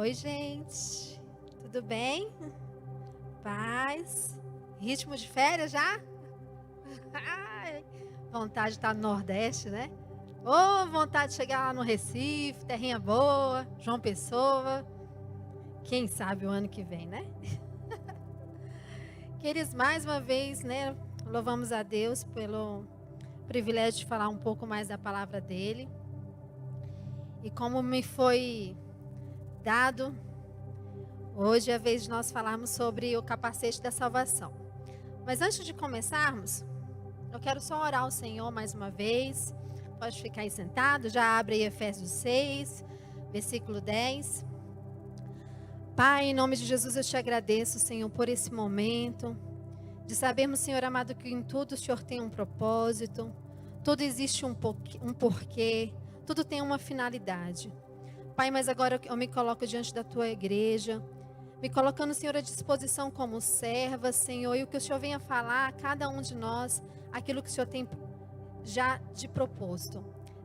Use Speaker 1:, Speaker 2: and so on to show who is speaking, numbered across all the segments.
Speaker 1: Oi, gente. Tudo bem? Paz? Ritmo de férias já? Ai, vontade de estar no Nordeste, né? Ô, vontade de chegar lá no Recife, terrinha boa, João Pessoa. Quem sabe o ano que vem, né? Queridos, mais uma vez, né? Louvamos a Deus pelo privilégio de falar um pouco mais da palavra dele. E como me foi dado, hoje é a vez de nós falarmos sobre o capacete da salvação. Mas antes de começarmos, eu quero só orar ao Senhor mais uma vez. Pode ficar aí sentado, já abre aí Efésios 6, versículo 10. Pai, em nome de Jesus eu te agradeço, Senhor, por esse momento, de sabermos, Senhor amado, que em tudo o Senhor tem um propósito, tudo existe um porquê, tudo tem uma finalidade. Pai, mas agora eu me coloco diante da tua igreja, me colocando, Senhor, à disposição como serva, Senhor, e o que o Senhor venha falar a cada um de nós, aquilo que o Senhor tem já de proposto.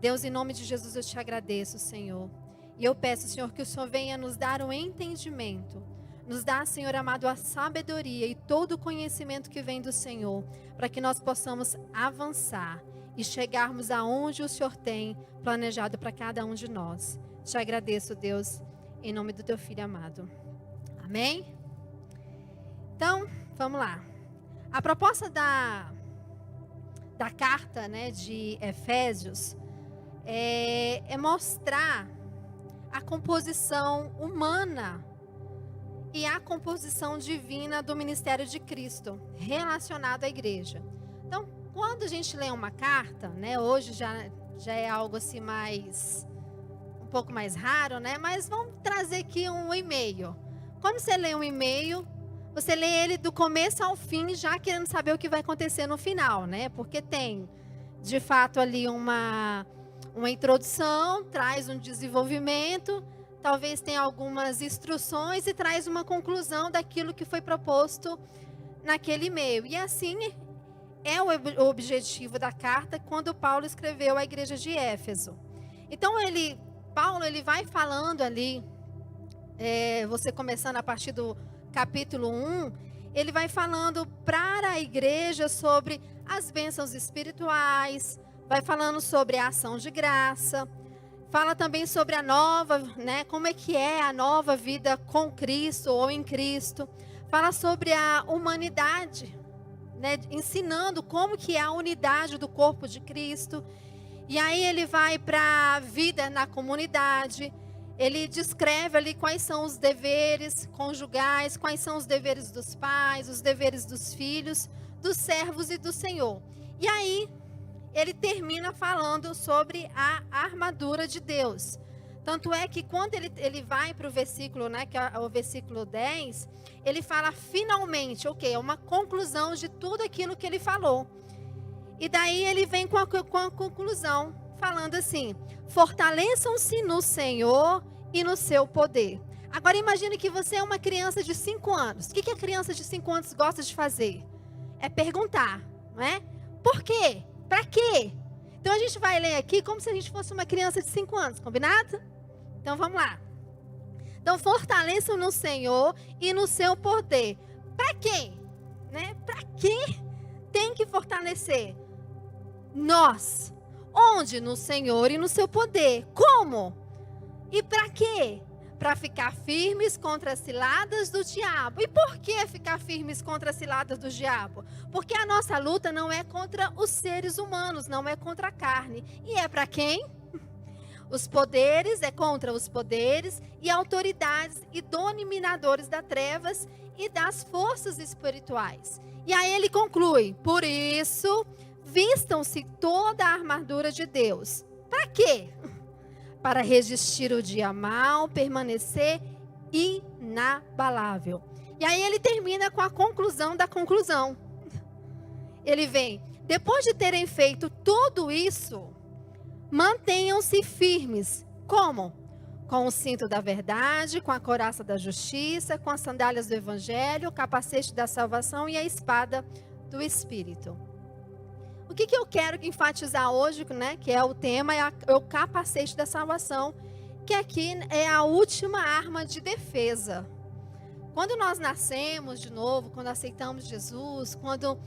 Speaker 1: Deus, em nome de Jesus, eu te agradeço, Senhor. E eu peço, Senhor, que o Senhor venha nos dar um entendimento, nos dá, Senhor amado, a sabedoria e todo o conhecimento que vem do Senhor, para que nós possamos avançar e chegarmos aonde o Senhor tem planejado para cada um de nós. Te agradeço, Deus, em nome do teu Filho amado. Amém? Então, vamos lá. A proposta da carta, né, de Efésios é mostrar a composição humana e a composição divina do ministério de Cristo relacionado à igreja. Então, quando a gente lê uma carta, né, hoje já é algo assim um pouco mais raro, né? Mas vamos trazer aqui um e-mail. Quando você lê um e-mail, você lê ele do começo ao fim, já querendo saber o que vai acontecer no final, né? Porque tem, de fato, ali uma introdução, traz um desenvolvimento, talvez tenha algumas instruções e traz uma conclusão daquilo que foi proposto naquele e-mail. E assim é o objetivo da carta quando Paulo escreveu à igreja de Éfeso. Então, Paulo vai falando ali, você começando a partir do capítulo 1, ele vai falando para a igreja sobre as bênçãos espirituais, vai falando sobre a ação de graça, fala também sobre a nova, né, como é que é a nova vida com Cristo ou em Cristo, fala sobre a humanidade, né, ensinando como que é a unidade do corpo de Cristo. E aí ele vai para a vida na comunidade, ele descreve ali quais são os deveres conjugais, quais são os deveres dos pais, os deveres dos filhos, dos servos e do Senhor. E aí ele termina falando sobre a armadura de Deus. Tanto é que quando ele vai para o versículo, né, que é o versículo 10, ele fala finalmente, é uma conclusão de tudo aquilo que ele falou. E daí ele vem com a conclusão, falando assim: fortaleçam-se no Senhor e no seu poder. Agora imagine que você é uma criança de 5 anos. O que a criança de 5 anos gosta de fazer? É perguntar, não é? Por quê? Para quê? Então a gente vai ler aqui como se a gente fosse uma criança de 5 anos, combinado? Então vamos lá. Então fortaleçam no Senhor e no seu poder. Para quê? Né? Para quê tem que fortalecer? Nós. Onde? No Senhor e no seu poder. Como? E para quê? Para ficar firmes contra as ciladas do diabo. E por que ficar firmes contra as ciladas do diabo? Porque a nossa luta não é contra os seres humanos, não é contra a carne. E é para quem? Os poderes, é contra os poderes e autoridades e dominadores das trevas e das forças espirituais. E aí ele conclui: por isso, vistam-se toda a armadura de Deus. Para quê? Para resistir o dia mau, permanecer inabalável. E aí ele termina com a conclusão da conclusão. Ele vem: depois de terem feito tudo isso, mantenham-se firmes. Como? Com o cinto da verdade, com a couraça da justiça, com as sandálias do evangelho, o capacete da salvação e a espada do Espírito. O que eu quero enfatizar hoje, né, que é o tema, é o capacete da salvação. que aqui é a última arma de defesa. Quando nós nascemos de novo, quando aceitamos Jesus, quando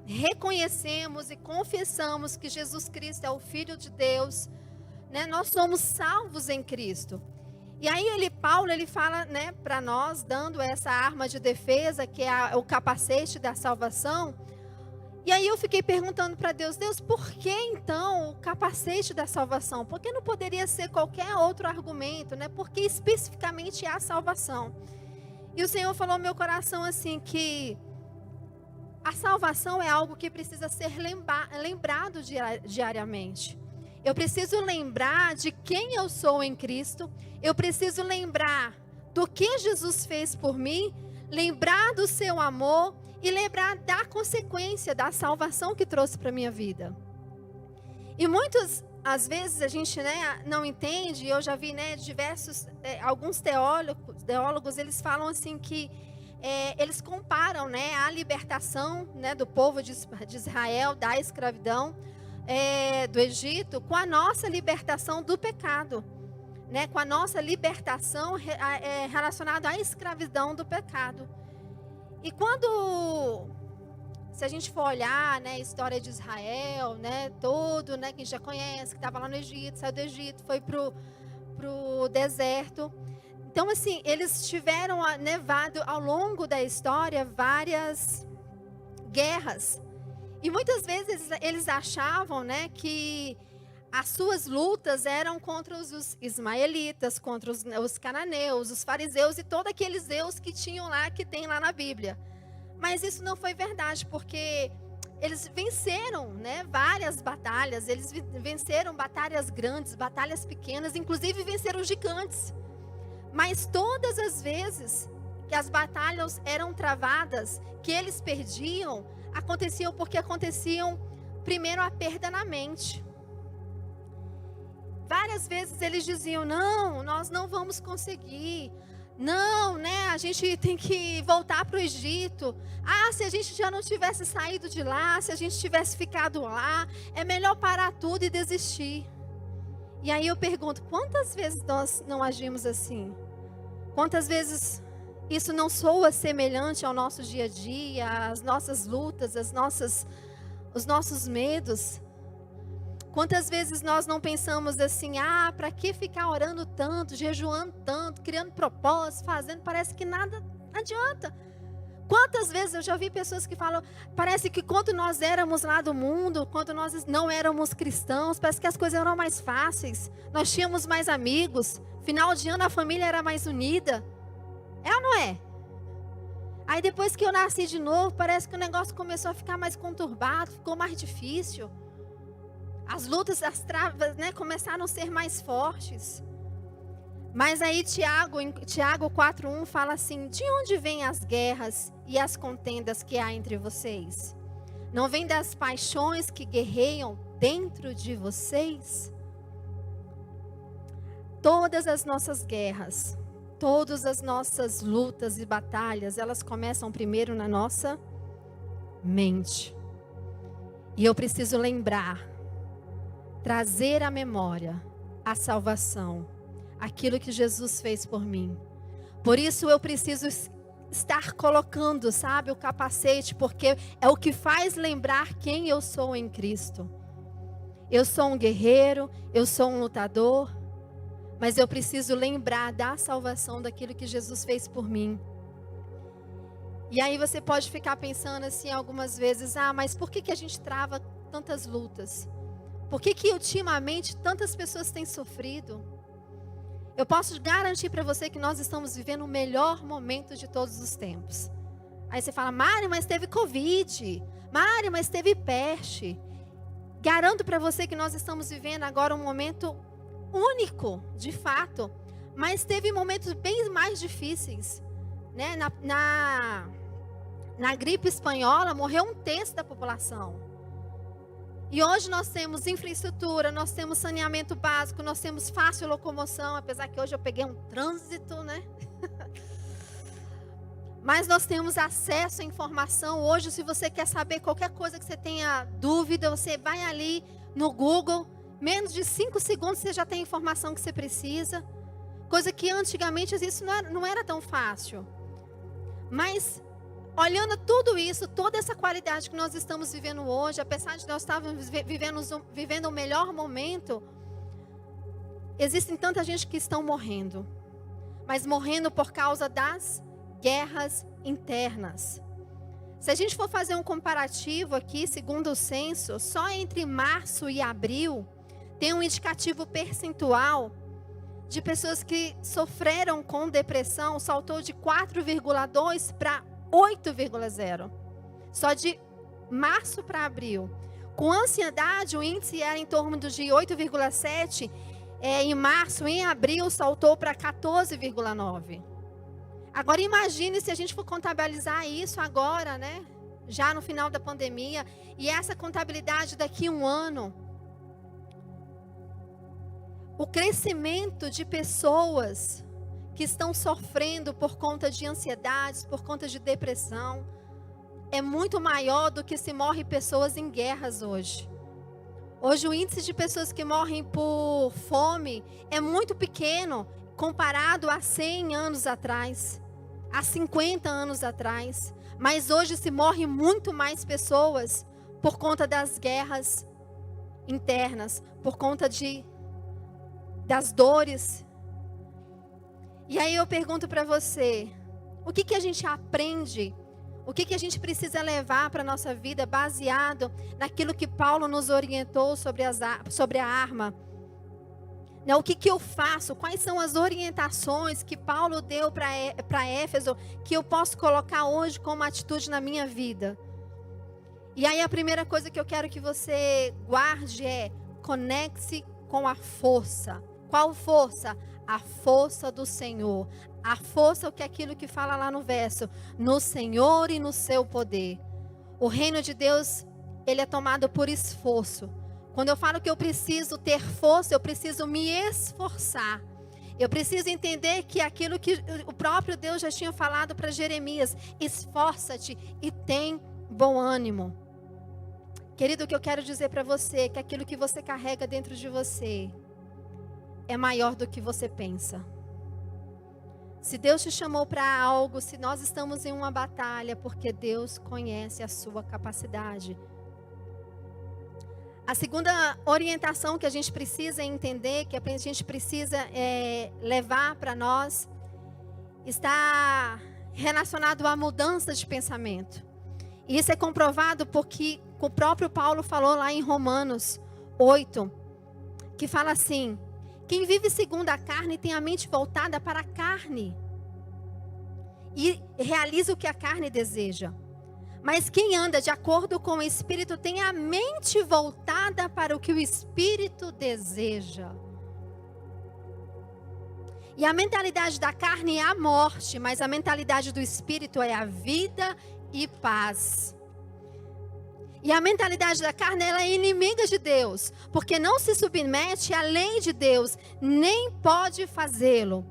Speaker 1: reconhecemos e confessamos que Jesus Cristo é o Filho de Deus, né, nós somos salvos em Cristo. E aí Paulo fala, né, para nós, dando essa arma de defesa, que é o capacete da salvação. E aí eu fiquei perguntando para Deus, por que então o capacete da salvação? Por que não poderia ser qualquer outro argumento, né? Porque especificamente é a salvação. E o Senhor falou no meu coração assim, que a salvação é algo que precisa ser lembrado diariamente. Eu preciso lembrar de quem eu sou em Cristo. Eu preciso lembrar do que Jesus fez por mim, lembrar do seu amor e lembrar da consequência da salvação que trouxe para a minha vida. E muitas às vezes a gente, né, não entende. Eu já vi, né, alguns teólogos, eles falam assim que eles comparam, né, a libertação, né, do povo de Israel da escravidão do Egito com a nossa libertação do pecado, né, com a nossa libertação relacionada à escravidão do pecado. E se a gente for olhar, né, a história de Israel, né, todo, né, quem já conhece, que estava lá no Egito, saiu do Egito, foi pro deserto. Então, assim, eles tiveram nevado ao longo da história várias guerras. E muitas vezes eles achavam, né, que as suas lutas eram contra os ismaelitas, contra os cananeus, os fariseus e todos aqueles deuses que tinham lá, que tem lá na Bíblia. Mas isso não foi verdade, porque eles venceram, né, várias batalhas. Eles venceram batalhas grandes, batalhas pequenas, inclusive venceram gigantes. Mas todas as vezes que as batalhas eram travadas, que eles perdiam, aconteciam porque aconteciam primeiro a perda na mente. Várias vezes eles diziam, não, nós não vamos conseguir. Não, né, a gente tem que voltar para o Egito. Se a gente já não tivesse saído de lá, se a gente tivesse ficado lá, é melhor parar tudo e desistir. E aí eu pergunto, quantas vezes nós não agimos assim? Quantas vezes isso não soa semelhante ao nosso dia a dia, às nossas lutas, os nossos medos? Quantas vezes nós não pensamos assim, para que ficar orando tanto, jejuando tanto, criando propósitos, fazendo, parece que nada adianta. Quantas vezes eu já ouvi pessoas que falam, parece que quando nós éramos lá do mundo, quando nós não éramos cristãos, parece que as coisas eram mais fáceis, nós tínhamos mais amigos, final de ano a família era mais unida. É ou não é? Aí depois que eu nasci de novo, parece que o negócio começou a ficar mais conturbado, ficou mais difícil. As lutas, as travas, né, começaram a ser mais fortes. Mas aí Tiago 4:1 fala assim, de onde vêm as guerras e as contendas que há entre vocês? Não vem das paixões que guerreiam dentro de vocês? Todas as nossas guerras, todas as nossas lutas e batalhas, elas começam primeiro na nossa mente. E eu preciso lembrar, trazer à memória a salvação, aquilo que Jesus fez por mim. Por isso eu preciso estar colocando, sabe, o capacete, porque é o que faz lembrar quem eu sou em Cristo. Eu sou um guerreiro, eu sou um lutador, mas eu preciso lembrar da salvação, daquilo que Jesus fez por mim. E aí você pode ficar pensando assim algumas vezes, mas por que a gente trava tantas lutas? Por que ultimamente tantas pessoas têm sofrido? Eu posso garantir para você que nós estamos vivendo o melhor momento de todos os tempos. Aí você fala, Mari, mas teve Covid. Mari, mas teve peste. Garanto para você que nós estamos vivendo agora um momento único, de fato. Mas teve momentos bem mais difíceis, né? Na gripe espanhola, morreu 1/3 da população. E hoje nós temos infraestrutura, nós temos saneamento básico, nós temos fácil locomoção, apesar que hoje eu peguei um trânsito, né? Mas nós temos acesso à informação. Hoje, se você quer saber qualquer coisa que você tenha dúvida, você vai ali no Google, Menos de 5 segundos você já tem a informação que você precisa. Coisa que antigamente isso não era tão fácil. Mas, olhando tudo isso, toda essa qualidade que nós estamos vivendo hoje, apesar de nós estarmos vivendo o melhor momento, existem tanta gente que estão morrendo. Mas morrendo por causa das guerras internas. Se a gente for fazer um comparativo aqui, segundo o censo, só entre março e abril, tem um indicativo percentual de pessoas que sofreram com depressão, saltou de 4,2 para 8,0. Só de março para abril. Com ansiedade, o índice era em torno de 8,7. Em março, em abril, saltou para 14,9. Agora imagine se a gente for contabilizar isso agora, né? Já no final da pandemia. E essa contabilidade daqui a um ano. O crescimento de pessoas que estão sofrendo por conta de ansiedades, por conta de depressão, é muito maior do que se morre pessoas em guerras hoje. Hoje o índice de pessoas que morrem por fome é muito pequeno comparado a 100 anos atrás, a 50 anos atrás. Mas hoje se morre muito mais pessoas por conta das guerras internas, por conta das dores. E aí eu pergunto para você, o que a gente aprende? O que a gente precisa levar para a nossa vida baseado naquilo que Paulo nos orientou sobre a arma? O que eu faço? Quais são as orientações que Paulo deu para Éfeso que eu posso colocar hoje como atitude na minha vida? E aí a primeira coisa que eu quero que você guarde é: conecte-se com a força. Qual força? A força do Senhor. A força, o que é aquilo que fala lá no verso: no Senhor e no seu poder. O reino de Deus, ele é tomado por esforço. Quando eu falo que eu preciso ter força, eu preciso me esforçar. Eu preciso entender que aquilo que o próprio Deus já tinha falado para Jeremias: esforça-te e tem bom ânimo. Querido, o que eu quero dizer para você é que aquilo que você carrega dentro de você é maior do que você pensa. Se Deus te chamou para algo, se nós estamos em uma batalha, porque Deus conhece a sua capacidade. A segunda orientação que a gente precisa entender, que a gente precisa levar para nós, está relacionado à mudança de pensamento. E isso é comprovado porque o próprio Paulo falou lá em Romanos 8, que fala assim: quem vive segundo a carne tem a mente voltada para a carne e realiza o que a carne deseja. Mas quem anda de acordo com o Espírito tem a mente voltada para o que o Espírito deseja. E a mentalidade da carne é a morte, mas a mentalidade do Espírito é a vida e paz. E a mentalidade da carne, ela é inimiga de Deus, porque não se submete à lei de Deus, nem pode fazê-lo.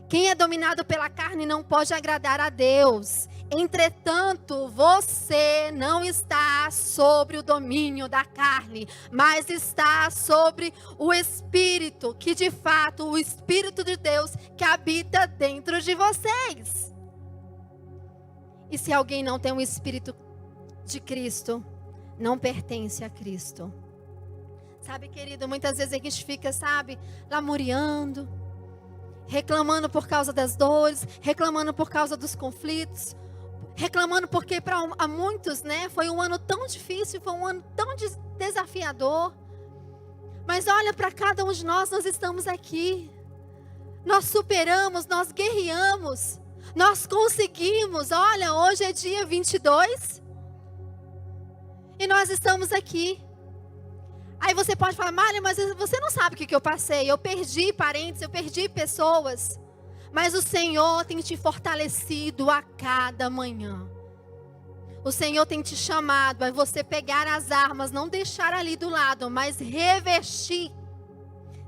Speaker 1: Quem é dominado pela carne não pode agradar a Deus. Entretanto, você não está sobre o domínio da carne, mas está sobre o Espírito, que de fato, o Espírito de Deus que habita dentro de vocês. E se alguém não tem o Espírito de Cristo, não pertence a Cristo. Sabe, querido, muitas vezes a gente fica, lamuriando, reclamando por causa das dores, reclamando por causa dos conflitos, reclamando porque para muitos, foi um ano tão difícil, foi um ano tão desafiador. Mas olha, para cada um de nós estamos aqui. Nós superamos, nós guerreamos, nós conseguimos. Olha, hoje é dia 22. E nós estamos aqui. Aí você pode falar: Mária, mas você não sabe o que eu passei. Eu perdi parentes, eu perdi pessoas. Mas o Senhor tem te fortalecido a cada manhã. O Senhor tem te chamado a você pegar as armas, não deixar ali do lado, mas revestir,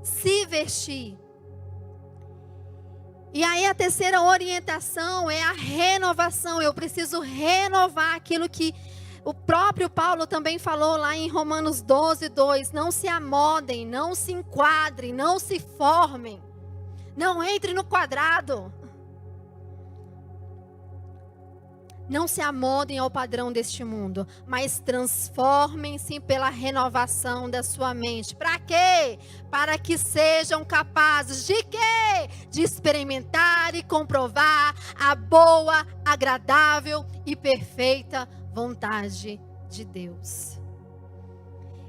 Speaker 1: se vestir. E aí a terceira orientação é a renovação. Eu preciso renovar aquilo que O próprio Paulo também falou lá em Romanos 12:2, não se amodem, não se enquadrem, não se formem, não entre no quadrado. Não se amodem ao padrão deste mundo, mas transformem-se pela renovação da sua mente. Para quê? Para que sejam capazes de quê? De experimentar e comprovar a boa, agradável e perfeita vontade de Deus.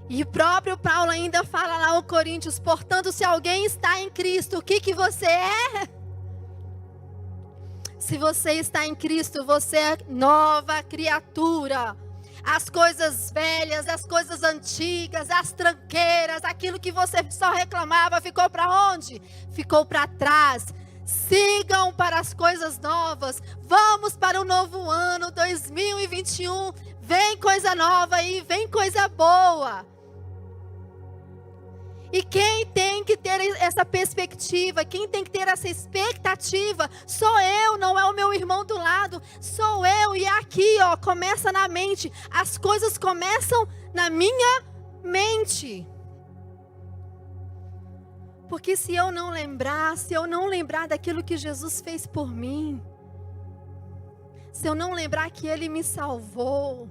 Speaker 1: E o próprio Paulo ainda fala lá aos Coríntios, portanto, se alguém está em Cristo, o que você é? Se você está em Cristo, você é nova criatura. As coisas velhas, as coisas antigas, as tranqueiras, aquilo que você só reclamava, ficou para onde? Ficou para trás. Sigam para as coisas novas. Vamos para o novo ano, 2021. Vem coisa nova aí, vem coisa boa. E quem tem que ter essa perspectiva, quem tem que ter essa expectativa, sou eu, não é o meu irmão do lado, sou eu. E aqui, ó, começa na mente, as coisas começam na minha mente. Porque se eu não lembrar daquilo que Jesus fez por mim, se eu não lembrar que Ele me salvou,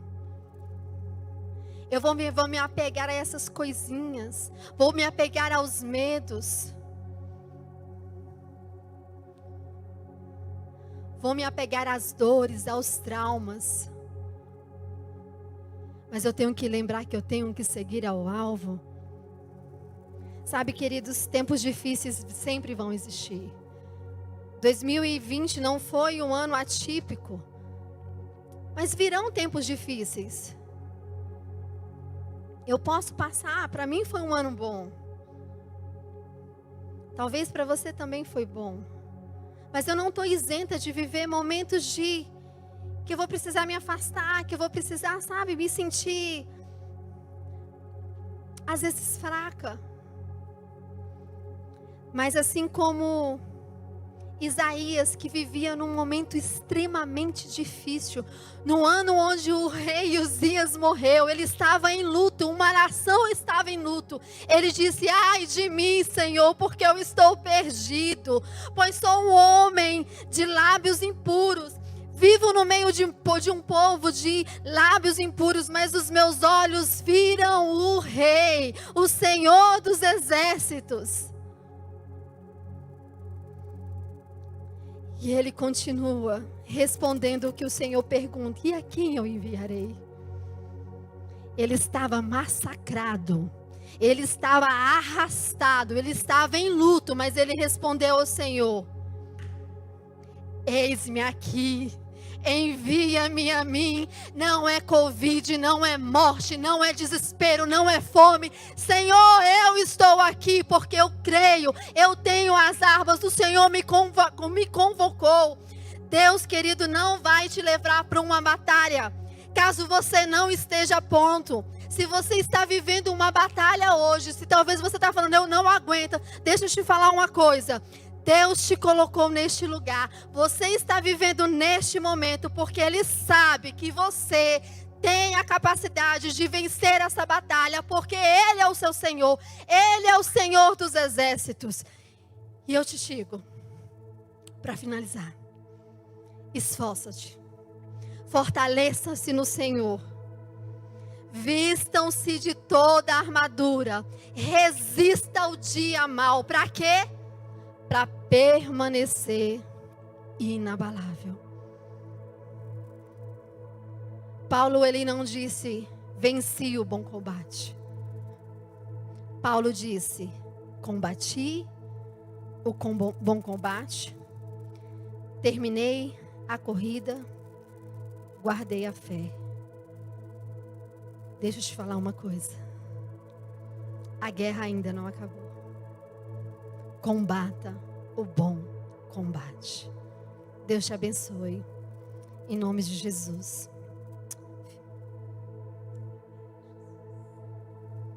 Speaker 1: eu vou me apegar a essas coisinhas. Vou me apegar aos medos. Vou me apegar às dores, aos traumas. Mas eu tenho que lembrar que eu tenho que seguir ao alvo. Sabe, queridos, tempos difíceis sempre vão existir. 2020 não foi um ano atípico. Mas virão tempos difíceis. Eu posso passar, para mim foi um ano bom. Talvez para você também foi bom. Mas eu não estou isenta de viver momentos que eu vou precisar me afastar, que eu vou precisar, sabe, me sentir, às vezes, fraca. Mas assim como Isaías, que vivia num momento extremamente difícil, no ano onde o rei Uzias morreu, ele estava em luto, uma nação estava em luto. Ele disse: ai de mim, Senhor, porque eu estou perdido, pois sou um homem de lábios impuros. Vivo no meio de um povo de lábios impuros, mas os meus olhos viram o Rei, o Senhor dos exércitos. E ele continua respondendo o que o Senhor pergunta: e a quem eu enviarei? Ele estava massacrado, ele estava arrastado, ele estava em luto, mas ele respondeu ao Senhor: eis-me aqui, envia-me a mim. Não é Covid, não é morte, não é desespero, não é fome. Senhor, eu estou aqui porque eu creio, eu tenho as armas, o Senhor me convocou. Deus, querido, não vai te levar para uma batalha caso você não esteja a ponto. Se você está vivendo uma batalha hoje, se talvez você está falando, eu não aguento, deixa eu te falar uma coisa. Deus te colocou neste lugar. Você está vivendo neste momento porque Ele sabe que você tem a capacidade de vencer essa batalha, porque Ele é o seu Senhor. Ele é o Senhor dos exércitos. E eu te digo, para finalizar, esforça-te, fortaleça-se no Senhor, vistam-se de toda a armadura, resista ao dia mau. Para quê? Para permanecer inabalável. Paulo, ele não disse, venci o bom combate. Paulo disse, combati o bom combate, terminei a corrida, guardei a fé. Deixa eu te falar uma coisa. A guerra ainda não acabou. Combata o bom combate. Deus te abençoe. Em nome de Jesus.